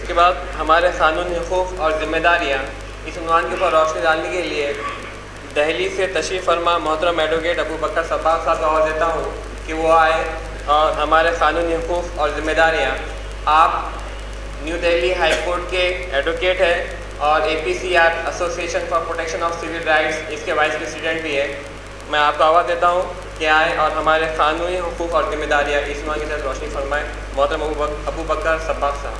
उसके बाद हमारे कानूनी हुकूक़ और ज़िम्मेदारियाँ, इस उन्वान के ऊपर रोशनी डालने के लिए दिल्ली से तशरीफ़ फरमा मोहतरम एडवोकेट अबू बकर सब्बाग साहब को आवाज़ देता हूँ कि वो आए और हमारे कानूनी हुकूक़ और ज़िम्मेदारियाँ। आप न्यू दिल्ली हाई कोर्ट के एडवोकेट हैं और APCR association for protection of civil rights इसके वाइस प्रेसिडेंट भी है। मैं आपको आवाज़ देता हूँ कि आए और हमारे कानूनी हुकूक़ और ज़िम्मेदारियाँ इस उन्वान की तरफ रोशनी फरमाएँ। मोहतरम अबू बकर सब्बाग साहब।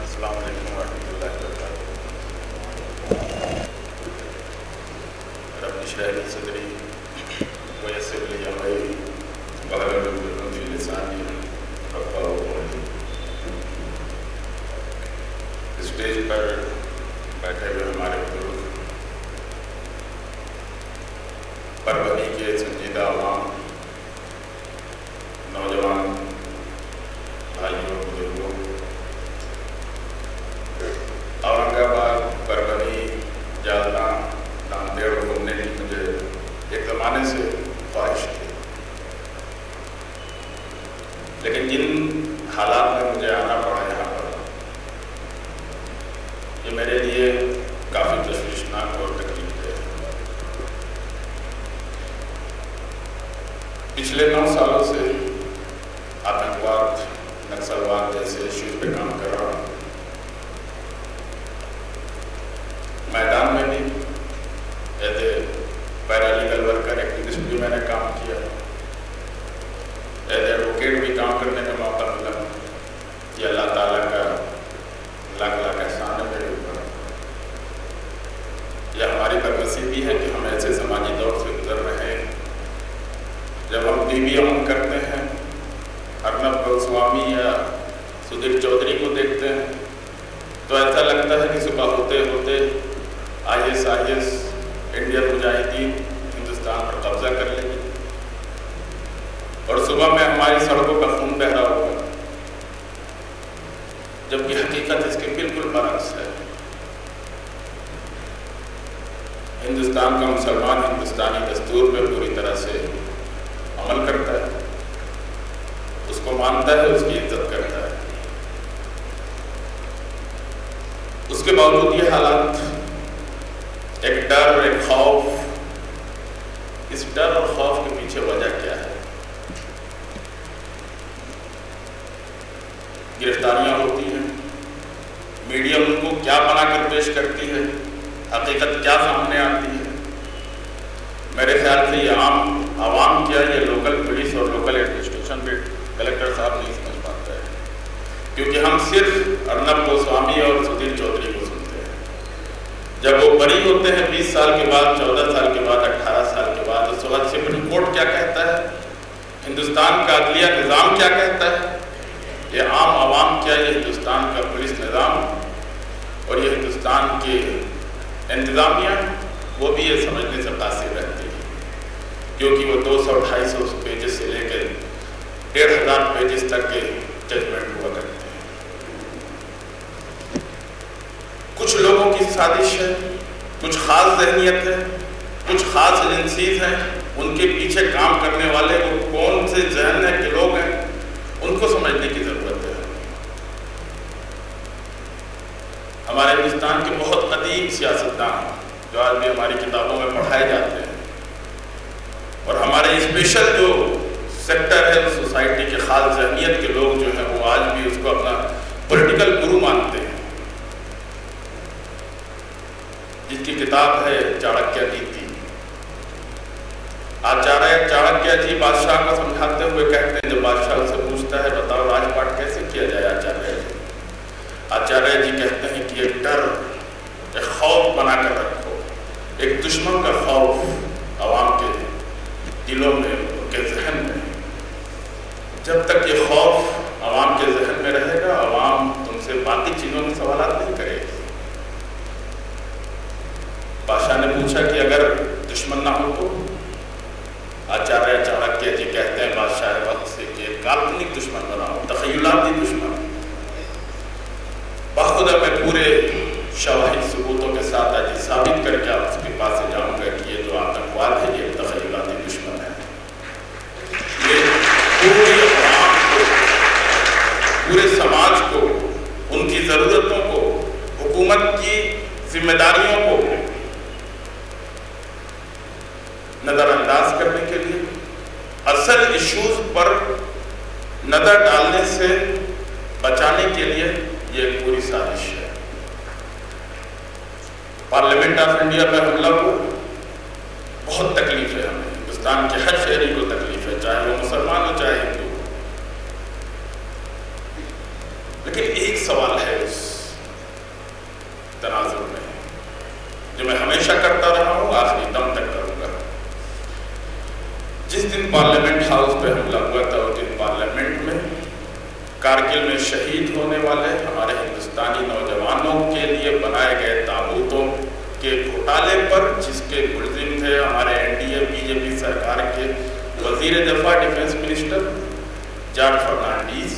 अस्सलाम वालेकुम वरहमतुल्लाहि वबरकातुहू। रब्बि इश्रह ली सदरी वयस्सिर ली अमरी वहलुल उक़दतम मिन लिसानी यफ़क़हू क़ौली। स्टेज पर बैठे हुए हमारे बुजुर्ग, परवनी के संजीदा अवाम, नौजवान भाइयों बुजुर्गों, औरंगाबाद, परवनी, जालना, नांदेड़ घूमने की मुझे एक ज़माने से ख्वाहिश थी, लेकिन जिन हालात में मुझे आना पड़ा यहाँ पर, ये मेरे लिए काफ़ी तशवीशनाक और तकलीफ है। पिछले 9 सालों से आतंकवाद, नक्सलवाद जैसे इश्यूज पे काम कर रहा हूँ। मैदान में भी as a paralegal worker, activist भी मैंने काम किया, एज एडवोकेट भी काम करने का मौका मिला। ये अल्लाह ताला का लाख लाख एहसान है मेरे ऊपर। यह हमारी बदनसीबी है कि हम ऐसे समाजी दौर से गुजर रहे हैं। जब हम टीवी ऑन करते हैं, अर्नब गोस्वामी या सुधीर चौधरी को देखते हैं, तो ऐसा लगता है कि सुबह होते होते ISIS, इंडियन मुजाहिदीन हिंदुस्तान पर कब्जा कर लेगी और सुबह में हमारी सड़कों का खून बह रहा होगा, जबकि हकीकत इसके बिल्कुल बरक्स है। हिंदुस्तान का मुसलमान हिंदुस्तानी दस्तूर पर पूरी तरह से अमल करता है, उसको मानता है, उसकी इज्जत करता है। उसके बावजूद ये हालात, एक डर, एक खौफ, इस डर और खौफ के पीछे वजह क्या है? गिरफ्तारियां होती हैं, मीडिया उनको क्या बनाकर पेश करती है, हकीकत क्या सामने आती है? मेरे ख्याल से ये आवाम क्या, ये लोकल पुलिस और लोकल एडमिनिस्ट्रेशन पे कलेक्टर साहब नहीं समझ पाते हैं, क्योंकि हम सिर्फ अर्नब गोस्वामी और सुधीर चौधरी को सुनते हैं। जब वो बरी होते हैं 20 साल के बाद, 14 साल के बाद, 18 साल के बाद, उस वक्त सुप्रीम कोर्ट क्या कहता है, हिंदुस्तान का अदलिया निज़ाम क्या कहता है, ये आम आवाम क्या, ये हिंदुस्तान का पुलिस निज़ाम और ये हिंदुस्तान के इंतज़ामिया, वो भी ये समझने से कासिर रहती है, क्योंकि वो 200-250 पेजेस से लेकर 1500 पेजेस तक के जजमेंट हुआ करते हैं। कुछ लोगों की साजिश है, कुछ खास जहनियत है, कुछ खास एजेंसीज हैं, उनके पीछे काम करने वाले वो कौन से जहन है के लोग हैं, उनको समझने की जरूरत है। हमारे हिंदुस्तान के बहुत कदीम सियासतदान जो आज भी हमारी किताबों में पढ़ाए जाते हैं, और हमारे स्पेशल जो सेक्टर है सोसाइटी के खास जहनियत के लोग जो हैं, वो आज भी उसको अपना पॉलिटिकल गुरु मानते हैं, जिसकी किताब है चाणक्य नीति। आचार्य चाणक्य जी बादशाह को समझाते हुए कहते हैं, जब बादशाह उसे पूछता है बताओ राजपाट कैसे किया जाए आचार्य जी कहते हैं कि एक डर, एक खौफ बनाकर रखो, एक दुश्मन का खौफ आवाम के दिलों में, उनके जहन में। जब तक ये खौफ आवाम के जहन में रहेगा, आवाम तुमसे बाकी चीज़ों में सवाल नहीं करेगी। बादशाह ने पूछा कि अगर दुश्मन ना हो तो? आचार्य चाणक्य जी कहते हैं बादशाह वक्त से कि काल्पनिक दुश्मन बनाओ, तखय्युलाती दुश्मन। बाखुदा मैं पूरे शवाहिद सबूतों के साथ आज साबित करके आप उसके पास से जाऊंगा कि ये जो आतंकवाद है ये तखय्युलाती दुश्मन है। ये पूरे आवाम को, पूरे समाज को, उनकी जरूरतों को, हुकूमत की जिम्मेदारियों को नजरअंदाज करने के लिए, असल इश्यूज पर नजर डालने से बचाने के लिए ये पूरी साजिश है। पार्लियामेंट ऑफ इंडिया पर हमला को बहुत तकलीफ है हमें, हिंदुस्तान के हर शहरी को तकलीफ है, चाहे वो मुसलमान हो चाहे हिंदू हो। लेकिन एक सवाल है उस तनाजुर में जो मैं हमेशा करता रहा हूं, आखिरी दम तक करूंगा। जिस दिन पार्लियामेंट हाउस पे हमला हुआ था उस दिन पार्लियामेंट में कारगिल में शहीद होने वाले हमारे हिंदुस्तानी नौजवानों के लिए बनाए गए ताबूतों के घोटाले पर, जिसके मुलजिम थे हमारे एनडीए बीजेपी सरकार के वजीर दफा डिफेंस मिनिस्टर जॉर्ज फर्नांडीज,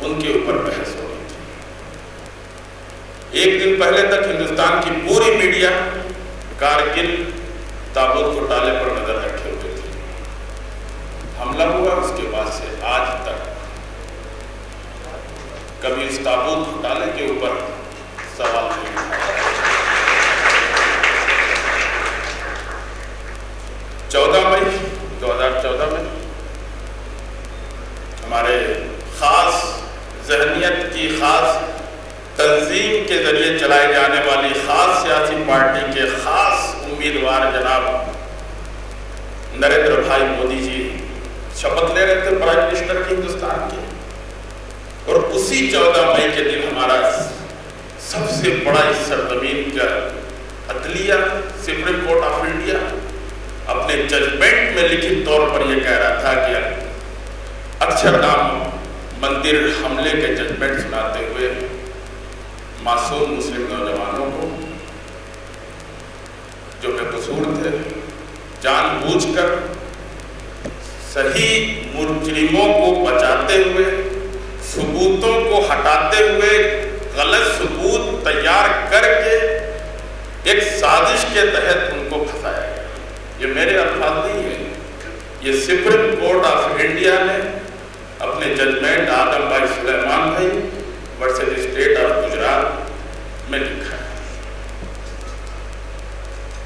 उनके ऊपर बहस हो रही थी। एक दिन पहले तक हिंदुस्तान की पूरी मीडिया कारगिल ताबूत घोटाले पर नजर रखे हुए थे। हमला हुआ, उसके बाद से आज तक कभी इस ताबूत घोटाले के ऊपर सवाल नहीं उठाया। 14 मई 2014 में हमारे खास ज़हनियत की खास तंजीम के जरिए चलाई जाने वाली खास सियासी पार्टी के खास उम्मीदवार जनाब नरेंद्र भाई मोदी जी शपथ ले रहे थे प्राइम मिनिस्टर के हिंदुस्तान के, और उसी 14 मई के दिन हमारा सबसे बड़ा इस सरजमीन का अदलिया सुप्रीम कोर्ट ऑफ इंडिया अपने जजमेंट में लिखित तौर पर यह कह रहा था कि अक्षरधाम मंदिर हमले के जजमेंट सुनाते हुए मासूम मुस्लिम नौजवानों को जो बेकसूर थे, जानबूझकर सही मुजरिमों को बचाते हुए, सबूतों को हटाते हुए, गलत सबूत तैयार करके एक साजिश के तहत उनको फंसाया गया। ये मेरे अल्फाज नहीं है, ये सुप्रीम कोर्ट ऑफ इंडिया ने अपने जजमेंट आदम भाई सुलेमान भाई वर्सेस स्टेट ऑफ गुजरात में लिखा है।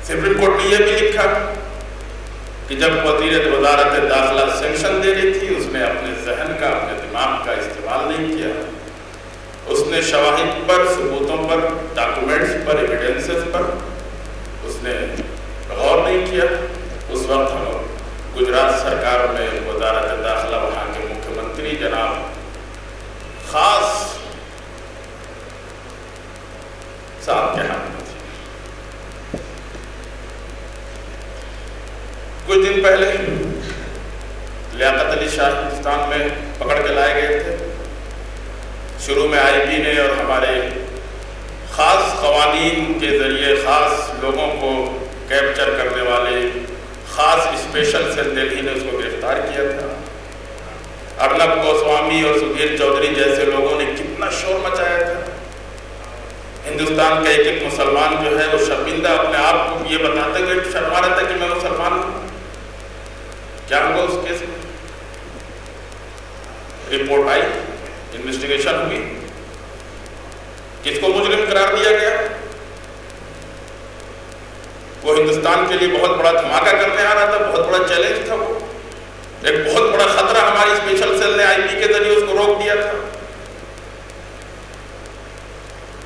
सुप्रीम कोर्ट ने यह भी लिखा कि जब वज़ीर वज़ारत दाखिला सेंक्शन दे रही थी, उसने अपने जहन का, अपने दिमाग का इस्तेमाल नहीं किया। उसने शवाहिद पर, सबूतों पर, डॉक्यूमेंट्स पर, एविडेंसेस पर उसने गौर नहीं किया। उस वक्त हम गुजरात सरकार में वज़ारत दाखिला वहाँ के मुख्यमंत्री जनाब खास साहब के हाथ में थे। कुछ दिन पहले लियाकत अली शाह हिंदुस्तान में पकड़ के लाए गए थे। शुरू में आईबी ने और हमारे खास कवानीन के जरिए खास लोगों को कैप्चर करने वाले खास स्पेशल सेल दिल्ली ने उसको गिरफ्तार किया था। अर्नब गोस्वामी और सुधीर चौधरी जैसे लोगों ने कितना शोर मचाया था। हिंदुस्तान का एक मुसलमान जो है वो शर्मिंदा अपने आप को ये बताते हुए शर्मा रहा था कि मैं मुसलमान हूं। क्या हुआ उस केस में? रिपोर्ट आई, इन्वेस्टिगेशन हुई, किसको मुजरिम करार दिया गया? वो हिंदुस्तान के लिए बहुत बड़ा धमाका करने आ रहा था, बहुत बड़ा चैलेंज था। वो एक बहुत बड़ा खतरा हमारी स्पेशल सेल ने आईबी के जरिए उसको रोक दिया था।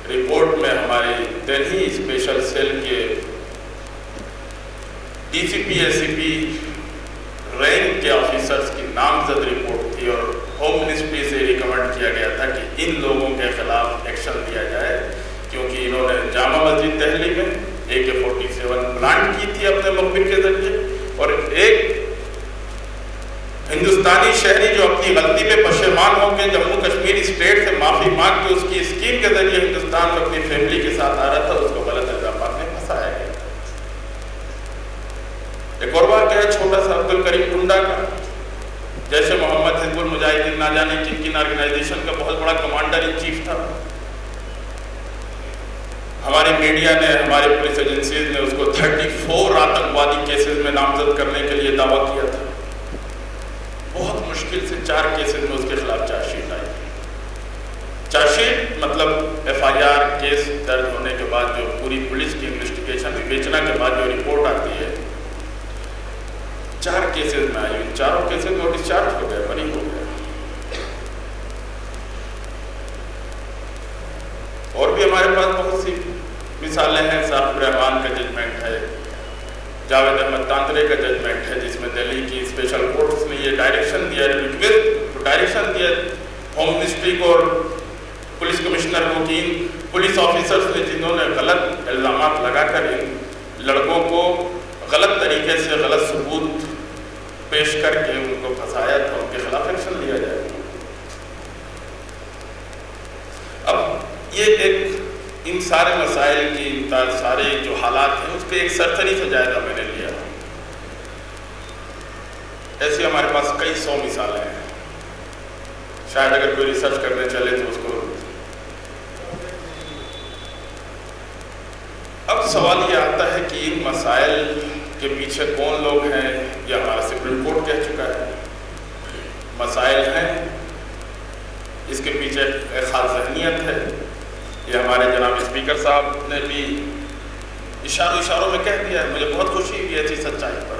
रिपोर्ट में हमारी दिल्ली स्पेशल सेल के डीसीपी एसीपी रैंक के ऑफिसर्स की नामजद रिपोर्ट थी और होम मिनिस्ट्री से रिकमेंड किया गया था कि इन लोगों के खिलाफ एक्शन लिया जाए, क्योंकि इन्होंने जामा मस्जिद दिल्ली में AK-47 प्लांट की थी अपने मुखबिर के जरिए। और एक हिंदुस्तानी शहरी जो अपनी गलती पे पशेमान होकर जम्मू कश्मीर स्टेट से माफी मांग के उसकी स्कीम के जरिए हिंदुस्तान में अपनी फैमिली के साथ आ रहा था, उसको गलत इल्जाम में फंसाया गया। एक और बात है छोटा सा अब्दुल करीम टुंडा का, जैसे मोहम्मद हिजबुल मुजाहिदीन ना जाने किन किन ऑर्गेनाइजेशन का बहुत बड़ा कमांडर इन चीफ था। हमारी मीडिया ने, हमारे पुलिस एजेंसीज ने उसको 34 आतंकवादी केसेस में नामजद करने के लिए दावा किया था। बहुत मुश्किल से 4 केसेस में उसके खिलाफ चार्जशीट आई। चार्जशीट मतलब FIR केस दर्ज होने के बाद जो पूरी पुलिस की इन्वेस्टिगेशन विवेचना के बाद जो रिपोर्ट आती है, 4 केसेस में आई। 4 केसेस में डिस्चार्ज हो गए, बरी हो गया। और भी हमारे पास बहुत सी मिसालें हैं। साकिब रहमान का जजमेंट है, जावेद अहमद तांतरे का जजमेंट है, जिसमें दिल्ली की स्पेशल कोर्ट्स ने ये डायरेक्शन दिया, डायरेक्शन दिया होम मिनिस्ट्री को और पुलिस कमिश्नर को कि पुलिस ऑफिसर्स ने जिन्होंने गलत इल्ज़ामात लगाकर इन लड़कों को गलत तरीके से गलत सबूत पेश करके उनको फंसाया था, उनके खिलाफ एक्शन लिया जाए। अब ये एक इन सारे मसाइल की सारे जो हालात हैं उसके एक सरसरी से जायजा मैंने लिया। ऐसी हमारे पास कई 100 मिसालें हैं। शायद अगर कोई रिसर्च करने चले तो उसको। अब सवाल ये आता है कि इन मसाइल के पीछे कौन लोग हैं। यह हमारा सुप्रीम कोर्ट कह चुका है, मसाइल हैं, इसके पीछे एक खास जहनियत है। ये हमारे जनाब स्पीकर साहब ने भी इशारों में कह दिया है। मुझे बहुत खुशी हुई ऐसी सच्चाई पर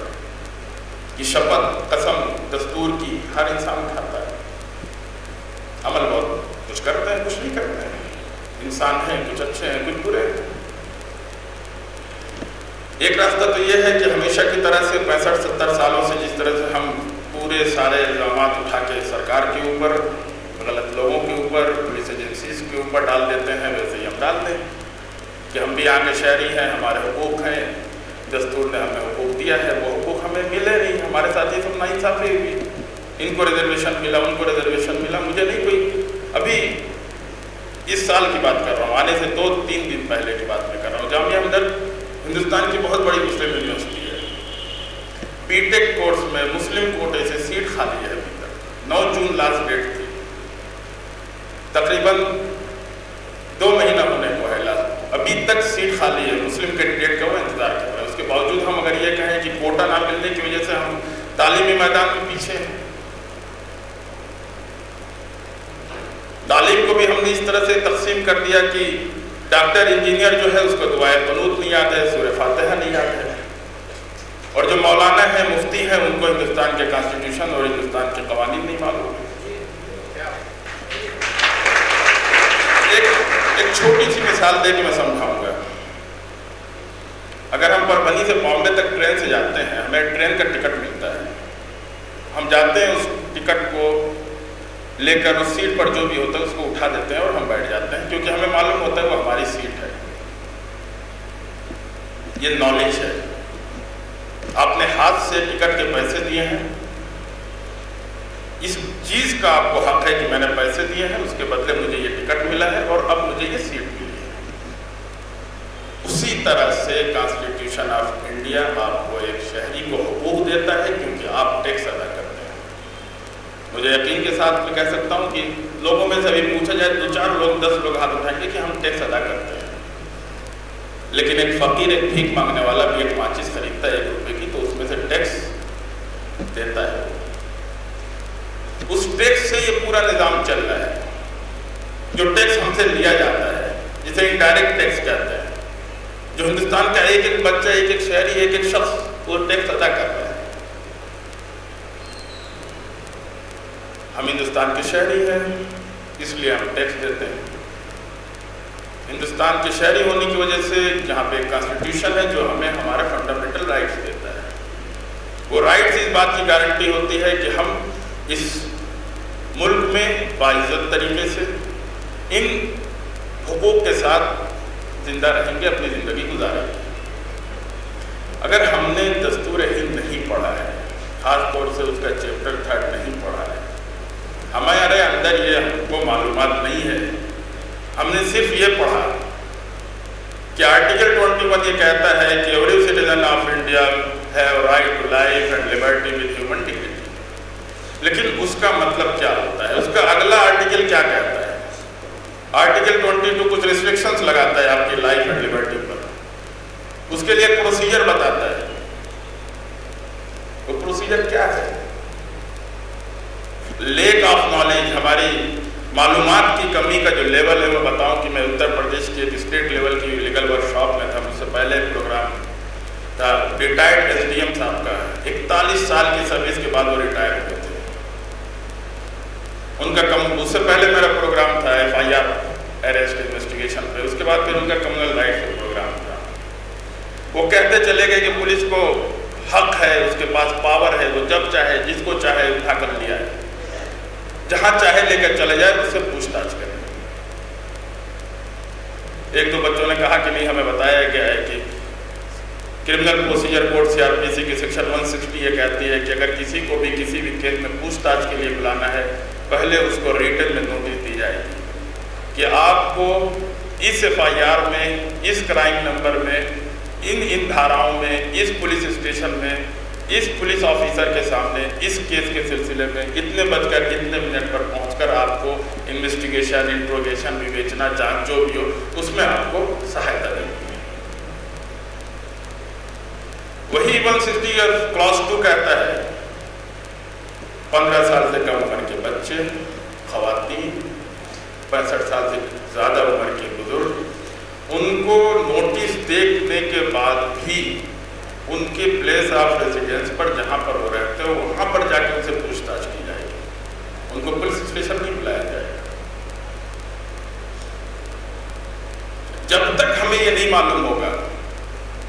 कि शपथ कसम दस्तूर की हर इंसान खाता है, अमल बहुत कुछ करते हैं, कुछ नहीं करते हैं। इंसान हैं, कुछ अच्छे हैं, कुछ बुरे हैं। एक रास्ता तो ये है कि हमेशा की तरह से 65-70 सालों से जिस तरह से हम पूरे सारे इल्ज़ामात उठा के सरकार के ऊपर, गलत लोगों के ऊपर, पुलिस एजेंसीज के ऊपर डाल देते हैं, वैसे ही हम डाल दें कि हम भी यहाँ के शहरी हैं, हमारे हुकूक हैं, दस्तूर ने हमें हुकूक दिया है, वो हुकूक हमें मिले नहीं। हमारे साथ ये सब नाइंसाफ़ी हुई, इनको रिजर्वेशन मिला, उनको रिजर्वेशन मिला, मुझे नहीं। कोई अभी इस साल की बात कर रहा हूँ, आने से 2-3 दिन पहले की बात मैं कर रहा हूँ। जामिया हमदर्द हिंदुस्तान की बहुत बड़ी मुस्लिम यूनिवर्सिटी है, बीटेक कोर्स में मुस्लिम कोटे से सीट खाली है अभी तक। 9 जून लास्ट डेट थी, तकरीबन 2 महीना होने को है, अभी तक सीट खाली है। मुस्लिम कैंडिडेट का वो इंतजार कर रहे हैं। उसके बावजूद हम अगर ये कहें कि कोटा ना मिलने की वजह से हम तालीमी मैदान में पीछे हैं। तालीम को भी हमने इस तरह से तकसीम कर दिया कि डॉक्टर इंजीनियर जो है उसको दुआए क़ुनूत नहीं याद है, सूरह फातिहा नहीं याद है, और जो मौलाना है, मुफ्ती है, उनको हिंदुस्तान के कॉन्स्टिट्यूशन और हिंदुस्तान के कवानीन नहीं मालूम है। एक छोटी सी मिसाल दे के मैं समझाऊंगा। अगर हम परभनी से बॉम्बे तक ट्रेन से जाते हैं, हमें ट्रेन का टिकट मिलता है, हम जाते हैं, उस टिकट को लेकर उस सीट पर जो भी होता है उसको उठा देते हैं और हम बैठ जाते हैं, क्योंकि हमें मालूम होता है वो हमारी सीट है। ये नॉलेज है। आपने हाथ से टिकट के पैसे दिए हैं, इस चीज का आपको हक है कि मैंने पैसे दिए हैं, उसके बदले मुझे ये टिकट मिला है और अब मुझे ये सीट मिली है। उसी तरह से कॉन्स्टिट्यूशन ऑफ इंडिया आपको एक शहरी को हुकूक देता है, क्योंकि आप टैक्स अदा करते हैं। मुझे यकीन के साथ मैं कह सकता हूँ कि लोगों में से अभी पूछा जाए 2-4 लोग 10 लोग हाथ उठाएंगे कि हम टैक्स अदा करते हैं। लेकिन एक फकीर एक भीख मांगने वाला भी एक माचिस खरीदता है 1 रुपए की, तो उसमें से टैक्स देता है। उस टैक्स से ये पूरा निज़ाम चल रहा है। जो टैक्स हमसे लिया जाता है, जिसे इनडायरेक्ट टैक्स कहते हैं, जो हिंदुस्तान का एक एक बच्चा, एक एक शहरी, एक एक शख्स वो टैक्स अदा कर रहा है। हम हिंदुस्तान के शहरी हैं, इसलिए हम टैक्स देते हैं। हिंदुस्तान के शहरी होने की वजह से यहाँ पे एक कॉन्स्टिट्यूशन है जो हमें हमारे फंडामेंटल राइट्स देता है। वो राइट्स इस बात की गारंटी होती है कि हम इस मुल्क में बाइज्जत तरीके से इन हुकूक के साथ जिंदा रहेंगे, अपनी ज़िंदगी गुजारेंगे। अगर हमने दस्तूर हिंद नहीं पढ़ा है, ख़ास तौर से उसका चैप्टर 3 नहीं पढ़ा है, हमारे अंदर ये हमको मालूमात नहीं है, हमने सिर्फ ये पढ़ा कि आर्टिकल 21 ये कहता है कि every citizen of India have right to life and liberty with human dignity. लेकिन उसका मतलब क्या होता है? उसका अगला आर्टिकल क्या कहता है? आर्टिकल 22 कुछ रिस्ट्रिक्शंस लगाता है आपकी लाइफ एंड लिबर्टी पर, उसके लिए एक प्रोसीजर बताता है। वो प्रोसीजर क्या है? लेक ऑफ नॉलेज, हमारी मालूमात की कमी का जो लेवल है, मैं बताऊं कि मैं उत्तर प्रदेश के एक स्टेट लेवल की लीगल वर्कशॉप में था, मुझसे पहले प्रोग्राम था, रिटायर्ड SDM साहब का 41 साल की सर्विस के बाद वो रिटायर हुए थे। उससे पहले मेरा प्रोग्राम था FIR अरेस्ट इन्वेस्टिगेशन पे, उसके बाद फिर उनका कम्युनल राइट्स का प्रोग्राम था। वो कहते चले गए कि पुलिस को हक है, उसके पास पावर है, वो जब चाहे जिसको चाहे उठा कर लिया है, जहां चाहे लेकर चले जाए, उससे पूछताछ करें। एक दो बच्चों ने कहा कि नहीं, हमें बताया गया है कि क्रिमिनल प्रोसीजर कोड CRPC की सेक्शन 160 ये कहती है कि अगर किसी को भी किसी भी केस में पूछताछ के लिए बुलाना है, पहले उसको रिटन में नोटिस दी जाएगी कि आपको इस FIR में, इस क्राइम नंबर में, इन धाराओं में, इस पुलिस स्टेशन में, इस पुलिस ऑफिसर के सामने, इस केस के सिलसिले में इतने बजकर इतने मिनट पर पहुंचकर आपको इन्वेस्टिगेशन, इंट्रोगेशन, विवेचना, जांच जो भी हो, उसमें आपको सहायता देगी। वही 160 क्लॉज 2 कहता है 15 साल से कम उम्र के बच्चे, खवातीन, 65 साल से ज़्यादा उम्र के बुजुर्ग, उनको नोटिस देखने के बाद भी उनके प्लेस ऑफ रेजिडेंस पर, जहाँ पर वो रहते हो, वहाँ पर जाकर उनसे पूछताछ की जाएगी। उनको पुलिस स्टेशन नहीं बुलाया जाएगा। जब तक हमें ये नहीं मालूम होगा,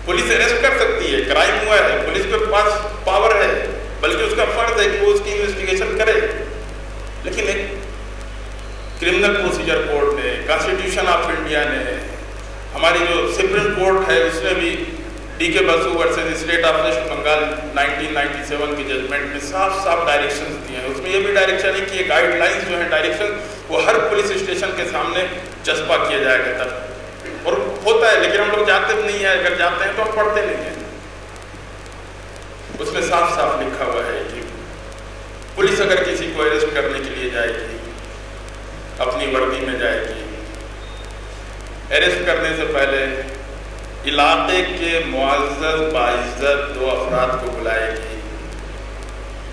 पुलिस अरेस्ट कर सकती है, क्राइम हुआ है, पुलिस के पास पावर है, बल्कि उसका फर्ज है कि वो उसकी इन्वेस्टिगेशन करे। लेकिन एक क्रिमिनल प्रोसीजर कोड ने, कॉन्स्टिट्यूशन ऑफ इंडिया ने, हमारी जो सुप्रीम कोर्ट है उसने भी DK Basu versus state of West Bengal 1997 की जजमेंट में साफ साफ डायरेक्शंस दिए हैं। उसमें ये भी डायरेक्शन है कि ये गाइडलाइंस जो है, डायरेक्शन, वो हर पुलिस स्टेशन के सामने चस्पा किया जाएगा तब। और होता है, लेकिन हम लोग जाते नहीं है, अगर जाते हैं तो हम पढ़ते नहीं हैं। उसमें साफ साफ लिखा हुआ है कि पुलिस अगर किसी को अरेस्ट करने के लिए जाएगी, अपनी वर्दी में जाएगी, अरेस्ट करने से पहले इलाके के मुअज़्ज़ज़ बाइज़्ज़त 2 अफराद को बुलाएगी,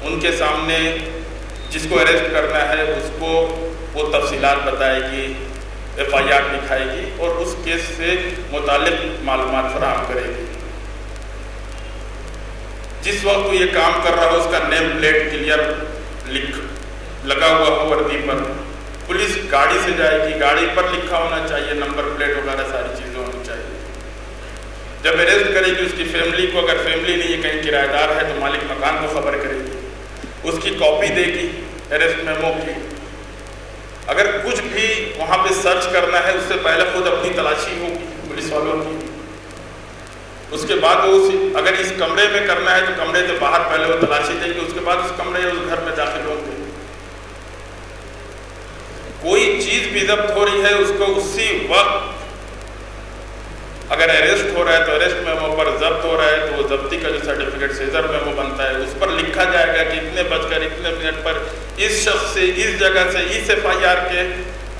उनके सामने जिसको अरेस्ट करना है उसको वो तफसीलात बताएगी, FIR दिखाएगी और उस केस से मुताल्लिक़ मालूमात फराहम करेगी। जिस वक्त वो ये काम कर रहा हो उसका नेम प्लेट क्लियर लगा हुआ हो वर्दी पर, पुलिस गाड़ी से जाएगी, गाड़ी पर लिखा होना चाहिए, नंबर प्लेट वगैरह सारी चीज़ें होनी चाहिए। जब अरेस्ट करेगी उसकी फैमिली को, अगर फैमिली नहीं है, कहीं किराएदार है तो मालिक मकान को खबर करेगी, उसकी कॉपी देगी अरेस्ट मेमो की। अगर कुछ भी वहाँ पे सर्च करना है उससे पहले खुद अपनी तलाशी होगी पुलिस वालों की। उसके बाद वो अगर इस कमरे में करना है तो कमरे से बाहर पहले वो तलाशी देंगे, उसके बाद उस कमरे या उस घर में दाखिल होंगे। कोई चीज भी जब्त हो रही है उसको उसी वक्त, अगर अरेस्ट हो रहा है तो अरेस्ट मेमो पर, जब्त हो रहा है तो वो जब्ती का जो सर्टिफिकेट सीजर मेमो बनता है उस पर लिखा जाएगा कि इतने बजकर इतने मिनट पर इस शख्स से, इस जगह से, इस FIR के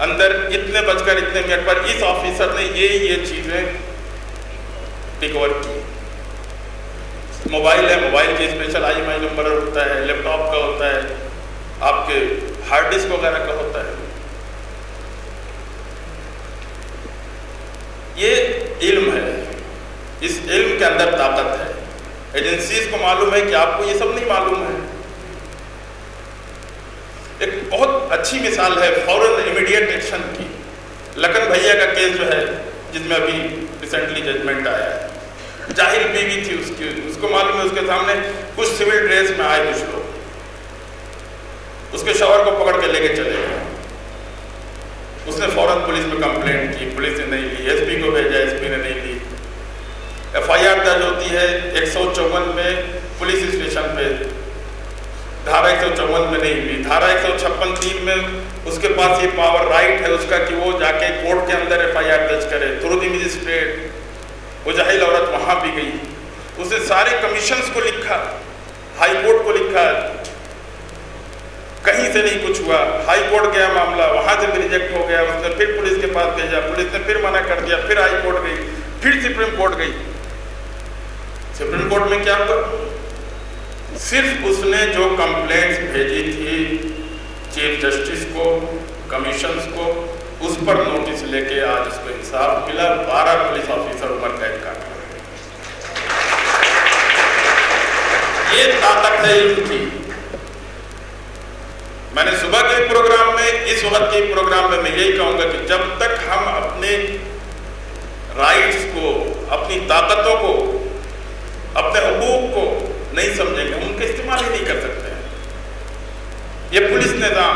अंदर इतने बजकर इतने मिनट पर इस ऑफिसर ने ये चीजें रिकवर की। मोबाइल है, मोबाइल के स्पेशल IMEI नंबर होता है, लैपटॉप का होता है, आपके हार्ड डिस्क वगैरह का होता है। ये इल्म है, इस इल्म के अंदर ताकत है। एजेंसीज को मालूम है कि आपको ये सब नहीं मालूम है। एक बहुत अच्छी मिसाल है फौरन इमीडिएट एक्शन की। लखन भैया का केस जो है, जिसमें अभी रिसेंटली जजमेंट आया है, जाहिल बीवी थी उसकी, उसको मालूम है उसके सामने कुछ सिविल ड्रेस में आए कुछ लोग, उसके शॉवर को पकड़ के लेके चले गए। उसने फौरन पुलिस में कंप्लेंट की, पुलिस ने नहीं ली, SP को भेजा, SP ने नहीं ली। FIR दर्ज होती है 154 में पुलिस स्टेशन पे, धारा 154 में नहीं ली, धारा 156(3) में उसके पास ये पावर राइट है उसका कि वो जाके कोर्ट के अंदर FIR दर्ज करे थ्रू द मजिस्ट्रेट। वो जाहिल औरत वहां भी गई, उसने सारे कमीशंस को लिखा, हाई कोर्ट को लिखा, कहीं से नहीं कुछ हुआ। हाई कोर्ट गया मामला, वहां से भी रिजेक्ट हो गया, उसने फिर पुलिस के पास भेजा, पुलिस ने फिर मना कर दिया, फिर हाई कोर्ट गई, फिर सुप्रीम कोर्ट गई। सुप्रीम कोर्ट में क्या हुआ? सिर्फ उसने जो कंप्लेंट्स भेजी थी चीफ जस्टिस को, कमीशन को, उस पर नोटिस लेके आज उसको इंसाफ मिला। 12 पुलिस ऑफिसर उम्र कैद काट रहे। ये ताकत है इनकी। मैंने सुबह के प्रोग्राम में, इस वक्त के प्रोग्राम में मैं यही कहूंगा कि जब तक हम अपने राइट्स को, अपनी ताकतों को, अपने हुकूक को नहीं समझेंगे, हम उनका इस्तेमाल ही नहीं कर सकते। ये पुलिस निजाम,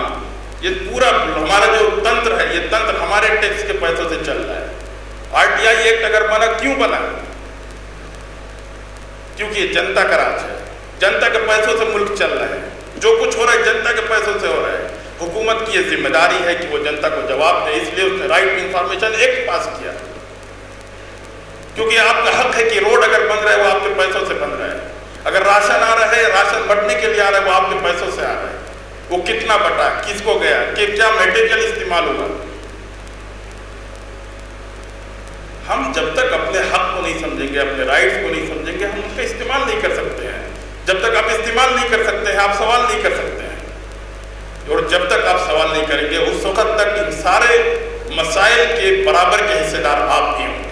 ये पूरा हमारा जो तंत्र है, ये तंत्र हमारे टैक्स के पैसों से चल रहा है। RTI एक्ट अगर बना, क्यों बना? क्योंकि ये जनता का राज है, जनता के पैसों से मुल्क चल रहा है। जो कुछ हो रहा है जनता के पैसों से हो रहा है। हुकूमत की ये जिम्मेदारी है कि वो जनता को जवाब दे, इसलिए उसने right to information act pass किया। क्योंकि आपका हक है कि रोड अगर बन रहा है वो आपके पैसों से बन रहा है, अगर राशन आ रहा है, राशन बंटने के लिए आ रहा है, वो आपके पैसों से आ रहा है। वो कितना बटा, किसको गया, कि क्या मटेरियल इस्तेमाल हुआ। हम जब तक अपने हक को नहीं समझेंगे, अपने राइट्स को नहीं समझेंगे, हम उनका इस्तेमाल नहीं कर सकते हैं। जब तक आप इस्तेमाल नहीं कर सकते हैं, आप सवाल नहीं कर सकते हैं। और जब तक आप सवाल नहीं करेंगे, उस वक्त तक इन सारे मसाइल के बराबर के हिस्सेदार आप भी होंगे।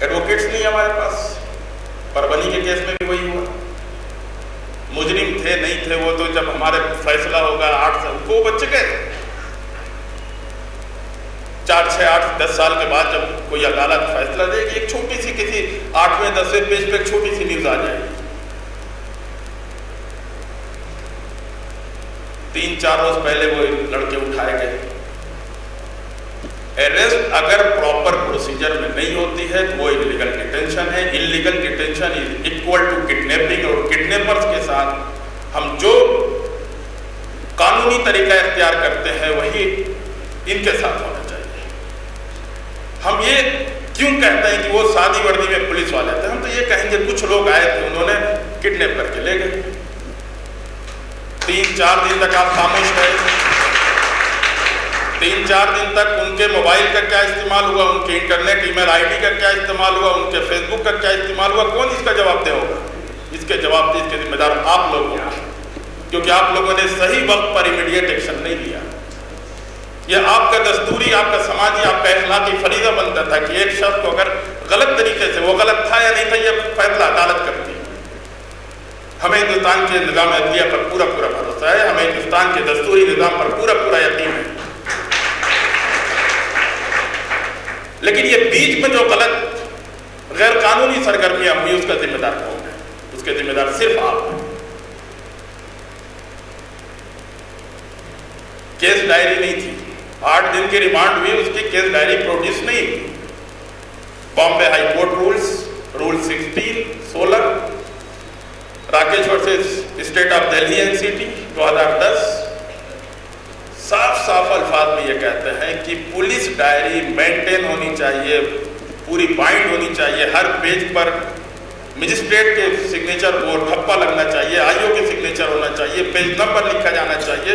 एडवोकेट्स नहीं हमारे पास। परवनी के केस में भी वही हुआ। मुजरिम थे नहीं थे, वो तो जब हमारे फैसला होगा 8 साल को बच्चे गए, 4, 6, 8, 10 साल के बाद जब कोई अदालत फैसला देगी, एक छोटी सी किसी 8वें 10वें पेज पे एक छोटी सी न्यूज आ जाएगी। 3-4 रोज पहले वो लड़के उठाए गए। अरेस्ट अगर प्रॉपर प्रोसीजर में नहीं होती है तो वो इलीगल डिटेंशन है। Illegal detention is equal to kidnapping. और किडनैपर्स के साथ हम जो कानूनी तरीका इख्तियार करते हैं वही इनके साथ होना चाहिए। हम ये क्यों कहते हैं कि वो सादी वर्दी में पुलिस वाले थे? हम तो ये कहेंगे कुछ लोग आए थे, उन्होंने किडनैप करके ले गए। 3-4 दिन तक आप खामोश रहे। 3-4 दिन तक उनके मोबाइल का क्या इस्तेमाल हुआ, उनके इंटरनेट ईमेल आईडी का क्या इस्तेमाल हुआ, उनके फेसबुक का क्या इस्तेमाल हुआ, कौन इसका जवाब दे होगा? इसके जवाब इसके जिम्मेदार आप लोग होंगे, क्योंकि आप लोगों ने सही वक्त पर इमीडिएट एक्शन नहीं लिया। यह आपका दस्तूरी, आपका समाजी, आपका इखलाकी फरीजा बनता था कि एक शख्स को अगर गलत तरीके से, वो गलत था या नहीं था, यह फैसला अदालत करती है। हमें हिंदुस्तान के निज़ाम अदलिया पर पूरा भरोसा है, हमें हिंदुस्तान के दस्तूरी निज़ाम पर पूरा यकीन है। लेकिन ये बीच में जो गलत गैर कानूनी सरगर्मियां हुई, उसका जिम्मेदार कौन है? उसके जिम्मेदार सिर्फ आप हैं। केस डायरी नहीं थी, 8 दिन की रिमांड हुई, उसकी केस डायरी प्रोड्यूस नहीं हुई। Bombay high court rule 16 Rakesh versus state of Delhi NCT 2010 साफ अल्फाज में ये कहते हैं कि पुलिस डायरी मेंटेन होनी चाहिए, पूरी बाइंड होनी चाहिए, हर पेज पर मजिस्ट्रेट के सिग्नेचर को ठप्पा लगना चाहिए, आईओ के सिग्नेचर होना चाहिए, पेज नंबर लिखा जाना चाहिए।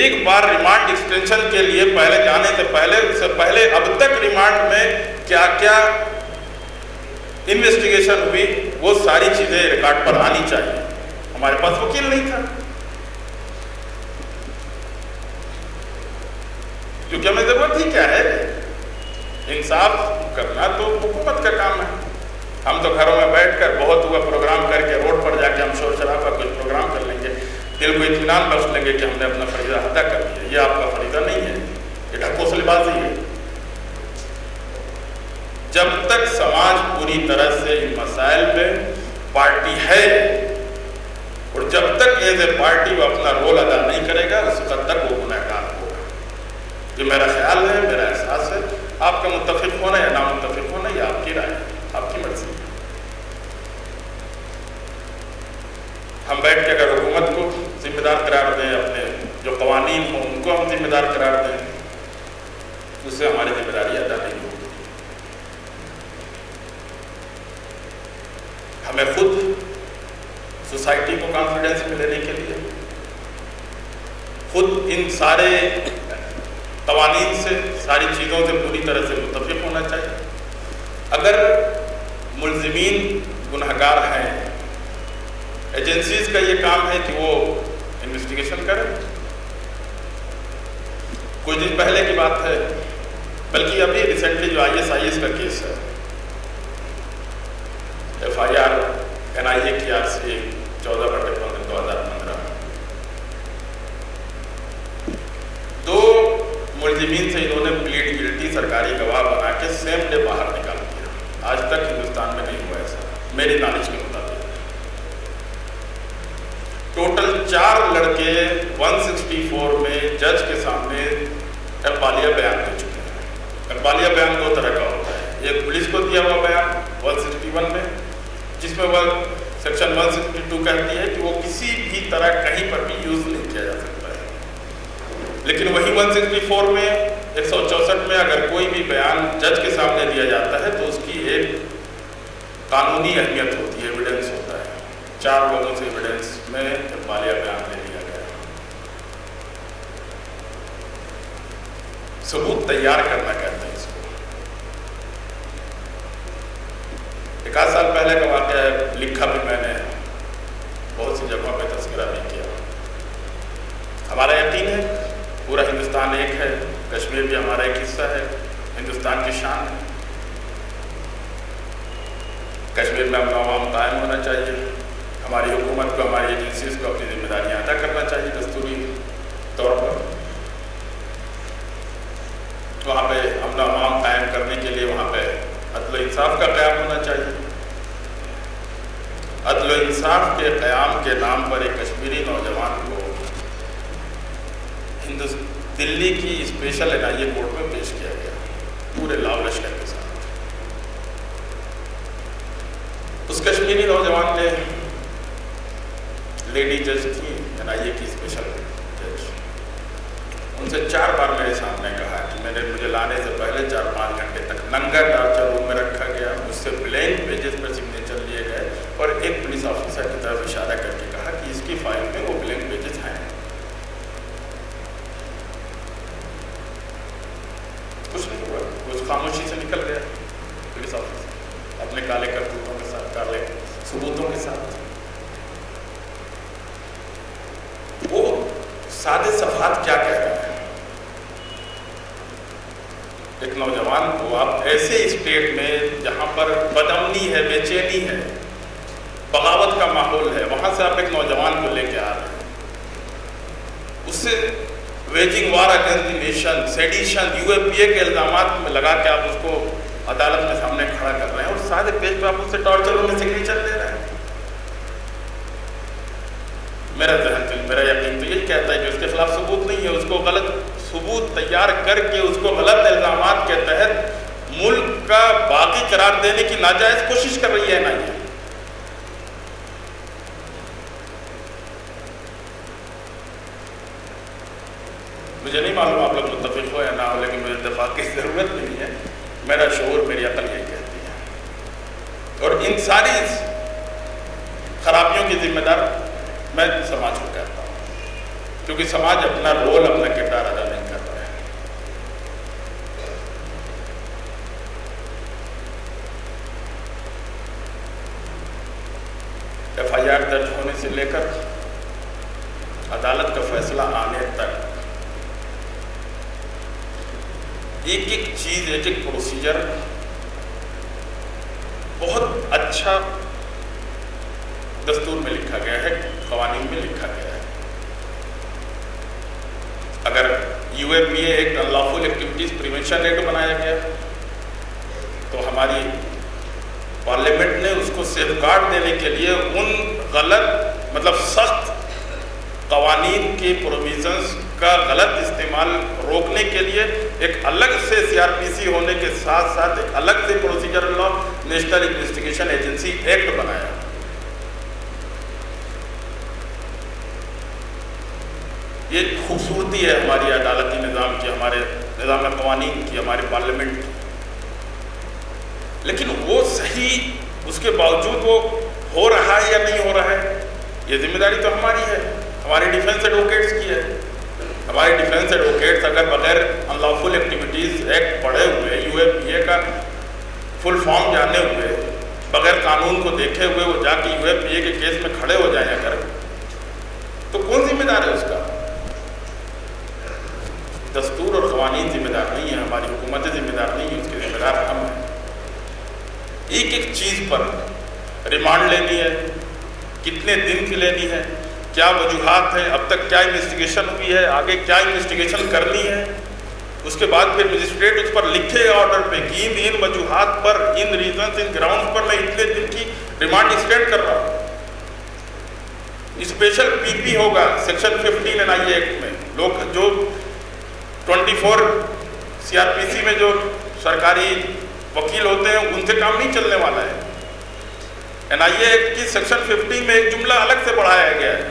एक बार रिमांड एक्सटेंशन के लिए पहले जाने से पहले अब तक रिमांड में क्या क्या इन्वेस्टिगेशन हुई, वो सारी चीजें रिकॉर्ड पर आनी चाहिए। हमारे पास वकील नहीं था, क्योंकि हमें जरूरत ही क्या है? इंसाफ करना तो हुकूमत का काम है। हम तो घरों में बैठकर बहुत हुआ प्रोग्राम करके रोड पर जाके हम शोर शराबा कुछ प्रोग्राम कर लेंगे, दिल को इत्मीनान बख्श लेंगे कि हमने अपना फरीजा अदा कर दिया। ये आपका फरीजा नहीं है, ये ढकोसलेबाजी है। जब तक समाज पूरी तरह से इन मसाइल पे पार्टी है और जब तक एज ए पार्टी वो अपना रोल अदा नहीं करेगा, उस वक्त तक वो गुनहगार होगा। ये मेरा ख्याल है, मेरा एहसास है। आपका मुत्तफिक होना या नामुत्तफिक होना ये आपकी राय है, आपकी मर्जी है। हम बैठ के अगर हुकूमत को जिम्मेदार करार दें, अपने जो कवानीन हों उनको हम जिम्मेदार करार दें, उससे हमारी जिम्मेदारी अदा नहीं होगी। हमें खुद सोसाइटी को कॉन्फिडेंस में लेने के लिए खुद इन सारे कवानीन से, सारी चीज़ों से पूरी तरह से मुत्तफिक होना चाहिए। अगर मुल्ज़िमीन गुनहगार हैं, एजेंसीज का ये काम है कि वो इन्वेस्टिगेशन करें। कुछ दिन पहले की बात है, बल्कि अभी रिसेंटली जो ISIS का केस है, FIR NIA की RC 14/15/2015, 2 मुलजिमीन से इन्होंने प्लीड गिल्टी सरकारी गवाह बना के सेम डे बाहर निकाल दिया। आज तक हिंदुस्तान में नहीं हुआ ऐसा, मेरी नॉलेज के मुताबिक। टोटल 4 लड़के 164 में जज के सामने अखबारिया बयान दे चुके हैं। अखबारिया बयान 2 तरह का होता है, एक पुलिस को दिया हुआ बयान 161 में, जिसमें वह सेक्शन 162 कहती है कि वो किसी भी तरह कहीं पर भी यूज नहीं किया जा सकता है। लेकिन वही 164 में 164 में अगर कोई भी बयान जज के सामने दिया जाता है तो उसकी एक कानूनी अहमियत होती है, एविडेंस होता है। 4 लोगों से एविडेंस में अखबारिया बयान ले लिया गया। सबूत तैयार करना कहते हैं इसको। 1 साल पहले का वाक़या है, लिखा भी मैंने, बहुत सी जगहों पे तस्करा भी किया। हमारा यकीन है पूरा हिंदुस्तान एक है, कश्मीर भी हमारा एक हिस्सा है, हिंदुस्तान की शान है। कश्मीर में अमन कायम होना चाहिए। हमारी हुकूमत को, हमारी एजेंसीज को अपनी जिम्मेदारियां अदा करना चाहिए दस्तूरी तौर पर। वहाँ पे अमन अमान कायम करने के लिए वहाँ पे अदल इंसाफ का क़याम होना चाहिए। अदल इंसाफ के क़याम के नाम पर एक कश्मीरी नौजवान को दिल्ली की स्पेशल NIA कोर्ट में पेश किया गया, पूरे लाव लश्कर के साथ। उस कश्मीरी नौजवान ने, लेडी जज थी NIA की स्पेशल जज, उनसे 4 बार मेरे सामने कहा कि मुझे लाने से पहले 4-5 घंटे तक नंगा टार्चर रूम में रखा गया, मुझसे ब्लैंक पेजेस पर सिग्नेचर लिए गए और एक पुलिस ऑफिसर की तरफ इशारा करके कहा कि इसकी फाइल में वो ब्लैंक पेजेस हैं। कुछ नहीं हुआ, कुछ खामोशी से निकल गया पुलिस ऑफिसर अपने काले करतूतों के साथ, काले सबूतों के साथ। वो सादे सफात क्या कह रहे हैं? एक नौजवान को आप ऐसे स्टेट में जहां पर बदअमनी है, बेचैनी है, बगावत का माहौल है, वहां से आप एक नौजवान को लेके आ रहे हैं, उससे waging war against the nation, sedition, UAPA के इल्जामात में लगा के आप उसको अदालत में सामने खड़ा कर रहे हैं और सादे पेज पर आप उससे टॉर्चर में सिग्नेचर ले रहे हैं। मेरा यकीन तो यही कहता है कि उसके खिलाफ सबूत नहीं है, उसको गलत सबूत तैयार करके उसको गलत इल्जामात के तहत मुल्क का बाकी करार देने की नाजायज कोशिश कर रही है NIA। मुझे नहीं मालूम आप लोग मुत्तफिक हो या ना हो, लेकिन मुझे इत्तेफाक की ज़रूरत नहीं है। मेरा शऊर, मेरी अकल यही कहती है। और इन सारी खराबियों की जिम्मेदार मैं समाज को कहता हूँ, क्योंकि समाज अपना रोल, अपना किरदार अदा नहीं कर रहा है। FIR दर्ज होने से लेकर अदालत का फैसला आने तक एक एक चीज, एक एक प्रोसीजर बहुत अच्छा दस्तूर में लिखा गया है, क़वानीन में लिखा गया है। अगर UAPA act, unlawful activities prevention act बनाया गया तो हमारी पार्लियामेंट ने उसको सेफगार्ड देने के लिए उन गलत, मतलब सख्त क़वानीन के प्रोविजंस का गलत इस्तेमाल रोकने के लिए एक अलग से CRPC होने के साथ साथ एक अलग से procedural law, national investigation agency act बनाया। ये खूबसूरती है हमारी अदालती निज़ाम की, हमारे निज़ाम क़वानीन की, हमारे पार्लियामेंट की। लेकिन वो सही, उसके बावजूद वो हो रहा है या नहीं हो रहा है, ये जिम्मेदारी तो हमारी है, हमारे डिफेंस एडवोकेट्स की है। हमारे डिफेंस एडवोकेट्स अगर बगैर अनलॉफुल एक्टिविटीज़ एक्ट पढ़े हुए, UAPA का फुल फॉर्म जाने हुए, बगैर कानून को देखे हुए वो जाके UAPA के केस में खड़े हो जाएं रिमांड लेनी है, कितने दिन की लेनी है, क्या वजूहात हैं, अब तक क्या इन्वेस्टिगेशन हुई है, आगे क्या इन्वेस्टिगेशन करनी है। उसके बाद फिर मजिस्ट्रेट उस पर लिखेगा ऑर्डर पे कि इन वजूहात पर, इन रीजंस, इन ग्राउंड्स पर मैं इतने दिन की रिमांड एक्सटेंड कर रहा हूँ। स्पेशल पीपी होगा सेक्शन 15 एनआईए एक्ट में। लोग जो 24 सीआरपीसी में जो सरकारी वकील होते हैं उनसे काम नहीं चलने वाला है। एनआईए एक्ट की सेक्शन 15 में एक जुमला अलग से बढ़ाया गया है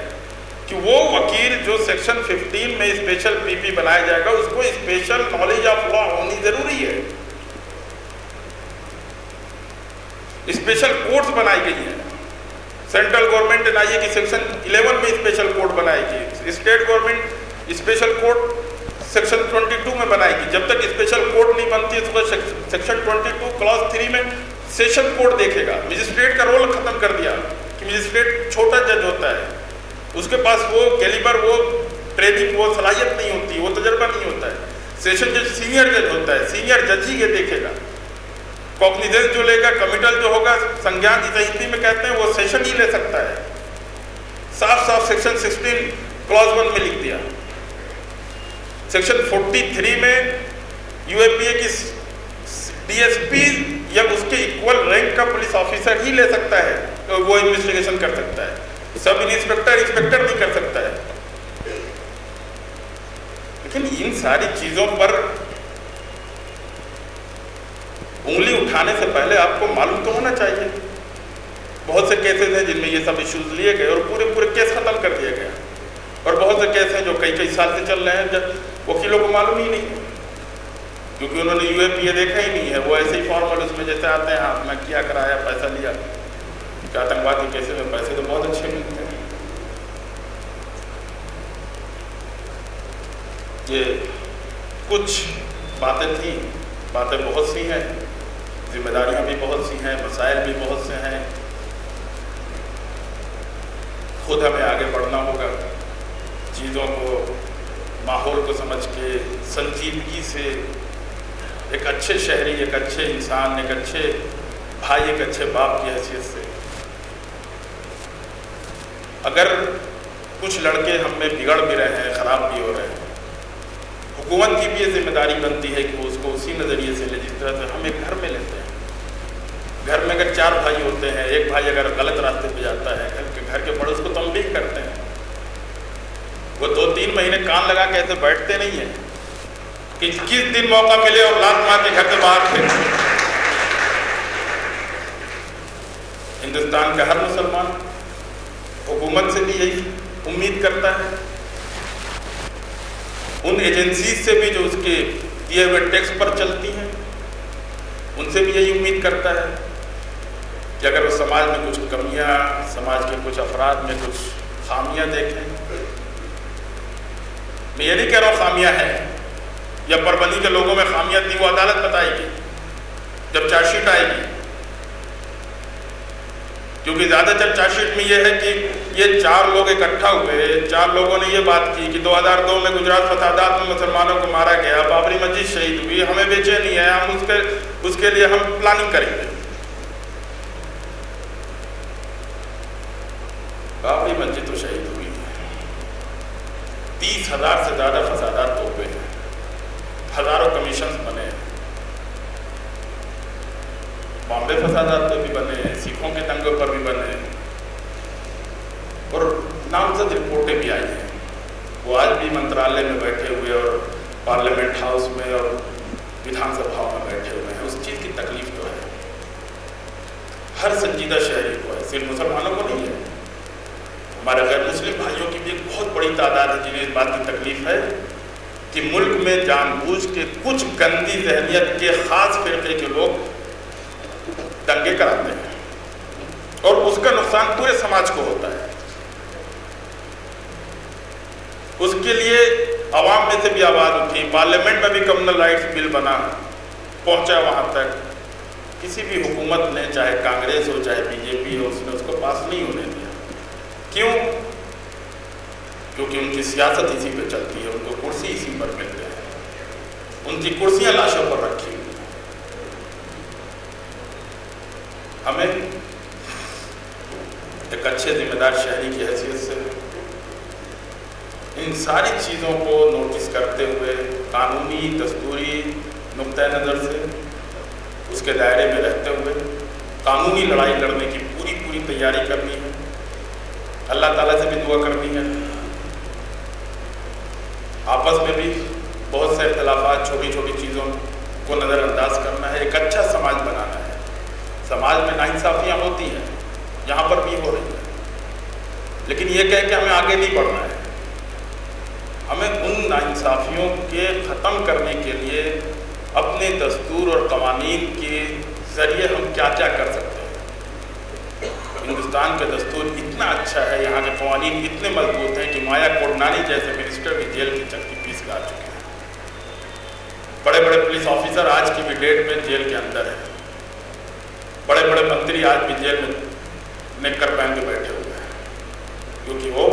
कि वो वकील जो सेक्शन 15 में स्पेशल पीपी बनाया जाएगा उसको स्पेशल नॉलेज ऑफ लॉ होनी जरूरी है। स्पेशल कोर्ट्स बनाई गई है। सेंट्रल गवर्नमेंट एनआईए की सेक्शन 11 में स्पेशल कोर्ट बनाएगी, state government special court section 22 में बनाएगी। जब तक स्पेशल कोर्ट नहीं बनती तो सेक्शन 22 क्लॉज 3 में सेशन कोर्ट देखेगा। मजिस्ट्रेट का रोल खत्म कर दिया कि मजिस्ट्रेट छोटा जज होता है, उसके पास वो कैलिबर, वो ट्रेनिंग, वो सलाहियत नहीं होती, वो तजर्बा नहीं होता है। सेशन जज सीनियर जज होता है, सीनियर जज ही ये देखेगा। कॉग्निजेंस जो लेगा, कमिटल जो होगा, संज्ञान जिसे हिंदी में कहते हैं, वो सेशन ही ले सकता है। साफ साफ सेक्शन 16 क्लॉज 1 में लिख दिया। सेक्शन 43 में यूएपीए की डीएसपी या उसके इक्वल रैंक का पुलिस ऑफिसर ही ले सकता है, तो वो इन्वेस्टिगेशन कर सकता है। सब इंस्पेक्टर नहीं कर सकता है। लेकिन इन सारी चीजों पर उंगली उठाने से पहले आपको मालूम तो होना चाहिए। बहुत से केसेस हैं जिनमें ये सब इश्यूज लिए गए और पूरे केस खत्म कर दिया गया, और बहुत से केस हैं जो कई साल से चल रहे हैं जब वकीलों को मालूम ही नहीं, क्योंकि उन्होंने यूएपीए देखा ही नहीं है। वो ऐसे ही फॉर्मल उसमें जैसे आते हैं, हाँ मैं किया कराया, पैसा लिया। आतंकवादी केस में पैसे तो बहुत अच्छे मिलते हैं। ये कुछ बातें थी, बातें बहुत सी हैं, जिम्मेदारियां भी बहुत सी हैं, मसाइल भी बहुत से हैं। खुद हमें आगे बढ़ना होगा, चीज़ों को, माहौल को समझ के संजीदगी से एक अच्छे शहरी, एक अच्छे इंसान, एक अच्छे भाई, एक अच्छे बाप की हैसियत से। अगर कुछ लड़के हम में बिगड़ भी रहे हैं, ख़राब भी हो रहे हैं, हुकूमत की भी ये जिम्मेदारी बनती है कि वो उसको उसी नज़रिए से ले जिस तरह से हम एक घर में लेते हैं। घर में अगर 4 भाई होते हैं, एक भाई अगर गलत रास्ते पे जाता है, घर के बड़े उसको तंबीह करते हैं। वो 2-3 महीने कान लगा के ऐसे बैठते नहीं है कि किस दिन मौका मिले और लात मार के घर से बाहर फेंक। हिंदुस्तान का हर मुसलमान हुकूमत से भी यही उम्मीद करता है, उन एजेंसीज से भी जो उसके दिए हुए टैक्स पर चलती हैं, उनसे भी यही उम्मीद करता है कि अगर वो समाज में कुछ कमियां, समाज के कुछ अफराद में कुछ खामियां देखें। मैं ये नहीं कह रहा हूँ खामियां हैं, या परबनी के लोगों में खामियां थी, वो अदालत बताएगी जब चार्जशीट आएगी। क्योंकि ज़्यादातर चार्जशीट में ये है कि ये 4 लोग इकट्ठा हुए, 4 लोगों ने ये बात की कि 2002 में गुजरात फसादात में मुसलमानों को मारा गया, बाबरी मस्जिद शहीद हुई, हमें बेचैनी है, हम उसके लिए हम प्लानिंग करेंगे। बाबरी मस्जिद तो शहीद हुई है, 30,000 से ज़्यादा फसादात तोपे हैं, हजारों कमीशन बने हैं, बॉम्बे फसादात पे भी बने, सिखों के दंगों पर भी बने, और नामजद रिपोर्टें भी आई हैं। वो आज भी मंत्रालय में बैठे हुए और पार्लियामेंट हाउस में और विधानसभाओं में बैठे हुए हैं। उस चीज़ की तकलीफ तो है, हर संजीदा शहरी को है, सिर्फ मुसलमानों को नहीं है। हमारे गैर मुस्लिम भाइयों की भी एक बहुत बड़ी तादाद है जिन्हें इस बात की तकलीफ है कि मुल्क में जानबूझ के कुछ गंदी जहनियत के खास फिरके के लोग दंगे कराते हैं और उसका नुकसान पूरे समाज को होता है। उसके लिए आवाम में से भी आवाज़ उठी, पार्लियामेंट में भी कम्युनल राइट्स बिल बना, पहुंचा वहां तक। किसी भी हुकूमत ने, चाहे कांग्रेस हो चाहे बीजेपी हो, उसने उसको पास नहीं होने दिया। क्यों? क्योंकि उनकी सियासत इसी पे चलती है, उनको कुर्सी इसी पर मिलते हैं, उनकी कुर्सियां लाशों पर रखी हुई हैं। हमें एक अच्छे जिम्मेदार शहरी की हैसियत से इन सारी चीज़ों को नोटिस करते हुए कानूनी दस्तूरी नुक्ता नज़र से उसके दायरे में रहते हुए कानूनी लड़ाई लड़ने की पूरी तैयारी करनी है। अल्लाह ताला से भी दुआ करनी है। आपस में भी बहुत से इख्तलाफात, छोटी छोटी चीज़ों को नज़रअंदाज करना है। एक अच्छा समाज बनाना है। समाज में नाइंसाफ़ियाँ होती हैं, यहाँ पर भी हो रही है, लेकिन ये कह के हमें आगे नहीं बढ़ना है। हमें उन नाइंसाफ़ियों के ख़त्म करने के लिए अपने दस्तूर और कवानीन के ज़रिए हम क्या क्या कर सकते हैं। हिंदुस्तान का दस्तूर इतना अच्छा है, यहाँ के कवानीन इतने मजबूत हैं कि माया कोडनानी जैसे मिनिस्टर भी जेल की चक्की पीस ला चुके हैं। बड़े बड़े पुलिस ऑफिसर आज की भी डेट में जेल के अंदर है। बड़े बड़े मंत्री आज भी जेल में नेकर पहन के बैठे हुए हैं, क्योंकि वो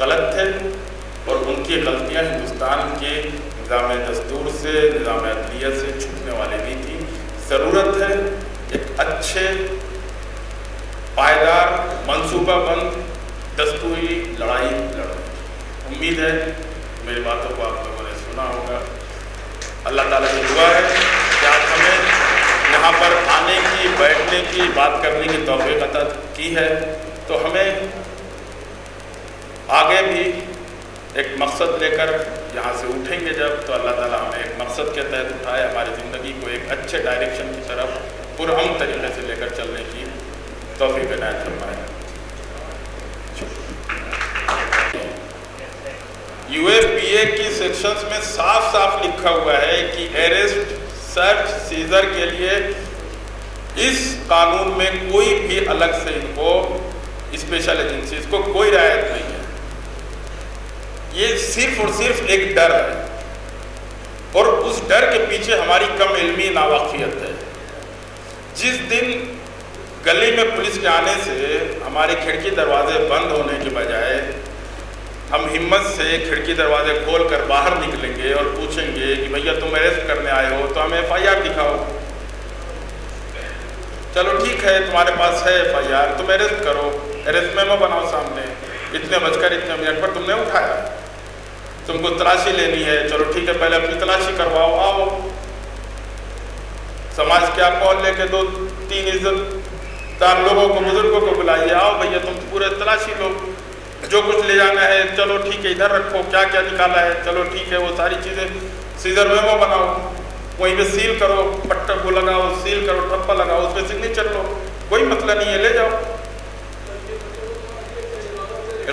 गलत थे और उनकी गलतियाँ हिंदुस्तान के निज़ाम दस्तूर से, निज़ाम अदलिया से छूटने वाली नहीं थी। ज़रूरत है एक अच्छे, पायदार, मनसूबाबंद दस्तूरी लड़ाई लड़ने। उम्मीद है मेरी बातों को आप लोगों ने सुना होगा। अल्लाह ताला की दुआ है कि आप हमें यहाँ पर आने की, बैठने की, बात करने की तौफीक अता की है, तो हमें आगे भी एक मकसद लेकर यहाँ से उठेंगे जब, तो अल्लाह ताला हमें एक मकसद के तहत उठाए, हमारी ज़िंदगी को एक अच्छे डायरेक्शन की तरफ पुरअमन तरीके से लेकर चलने की तौफीक इनायत फरमाए। UAPA की सेक्शंस में साफ साफ लिखा हुआ है कि अरेस्ट, सर्च, सीजर के लिए इस कानून में कोई भी अलग से इनको स्पेशल एजेंसीज को कोई रियायत नहीं है। ये सिर्फ और सिर्फ एक डर है, और उस डर के पीछे हमारी कम इल्मी, नावाकियत है। जिस दिन गली में पुलिस के आने से हमारे खिड़की दरवाजे बंद होने के बजाय हम हिम्मत से खिड़की दरवाजे खोलकर बाहर निकलेंगे और पूछेंगे कि भैया तुम अरेस्ट करने आए हो तो हमें FIR दिखाओ। चलो ठीक है, तुम्हारे पास है FIR, तुम अरेस्ट करो, अरेस्ट मेमो बनाओ सामने, इतने बजकर इतने मिनट पर तुमने उठाया, तुमको तलाशी लेनी है, चलो ठीक है, पहले अपनी तलाशी करवाओ, आओ। समाज के आप कॉल लेके 2-3 इज्जतदार लोगों को, बुजुर्गों को बुलाइए, आओ भैया तुम पूरे तलाशी लो, जो कुछ ले जाना है चलो ठीक है इधर रखो, क्या क्या निकाला है चलो ठीक है, वो सारी चीज़ें सीजर मेमो बनाओ, वहीं पे सील करो, पट्टा को लगाओ, सील करो, ठप्पा लगाओ, उस पर सिग्नेचर लो, कोई मसला नहीं है, ले जाओ।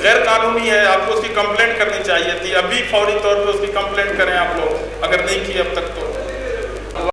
गैर कानूनी है, आपको उसकी कंप्लेंट करनी चाहिए थी, अभी फौरी तौर पे उसकी कंप्लेंट करें आप लोग, अगर नहीं की अब तक तो।